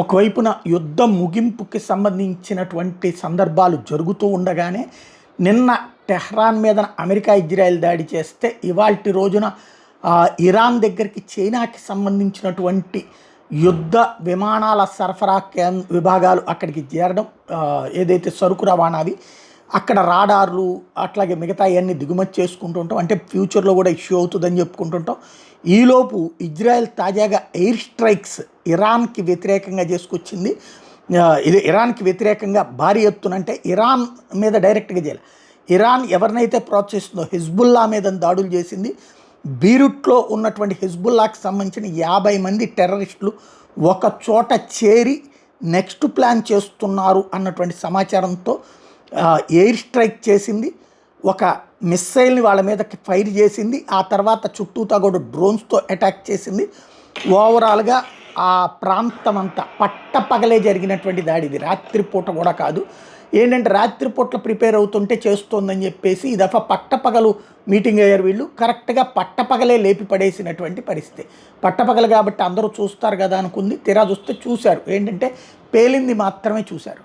ఒకవైపున యుద్ధం ముగింపుకి సంబంధించినటువంటి సందర్భాలు జరుగుతూ ఉండగానే నిన్న టెహ్రాన్ మీద అమెరికా ఇజ్రాయెల్ దాడి చేస్తే ఇవాల్టి రోజున ఇరాన్ దగ్గరికి చైనాకి సంబంధించినటువంటి యుద్ధ విమానాల సరఫరా విభాగాలు అక్కడికి చేరడం, ఏదైతే సరుకు రవాణావి అక్కడ రాడార్లు అట్లాగే మిగతా అన్నీ దిగుమతి చేసుకుంటూ ఉంటాం. అంటే ఫ్యూచర్లో కూడా ఇష్యూ అవుతుందని చెప్పుకుంటుంటాం. ఈలోపు ఇజ్రాయెల్ తాజాగా ఎయిర్ స్ట్రైక్స్ ఇరాన్కి వ్యతిరేకంగా చేసుకొచ్చింది. ఇది ఇరాన్కి వ్యతిరేకంగా భారీ ఎత్తున, అంటే ఇరాన్ మీద డైరెక్ట్గా చేయాలి. ఇరాన్ ఎవరినైతే ప్రోత్సహిస్తుందో హిజ్బుల్లా మీద దాడులు చేసింది. బీరుట్లో ఉన్నటువంటి హిజ్బుల్లాకి సంబంధించిన 50 మంది టెర్రరిస్టులు ఒక చోట చేరి నెక్స్ట్ ప్లాన్ చేస్తున్నారు అన్నటువంటి సమాచారంతో ఎయిర్ స్ట్రైక్ చేసింది. ఒక మిస్సైల్ని వాళ్ళ మీదకి ఫైర్ చేసింది. ఆ తర్వాత చుట్టూతా కూడా డ్రోన్స్తో అటాక్ చేసింది. ఓవరాల్గా ఆ ప్రాంతం అంతా పట్టపగలే జరిగినటువంటి దాడి. ఇది రాత్రిపూట కూడా కాదు. ఏంటంటే రాత్రిపూట్ల ప్రిపేర్ అవుతుంటే చేస్తోందని చెప్పేసి ఈ దఫా పట్టపగలు మీటింగ్ అయ్యారు వీళ్ళు. కరెక్ట్గా పట్టపగలే లేపి పడేసినటువంటి పరిస్థితి. పట్టపగలు కాబట్టి అందరూ చూస్తారు కదా అనుకుంది. తీరా చూస్తే చూశారు ఏంటంటే పేలింది మాత్రమే చూశారు.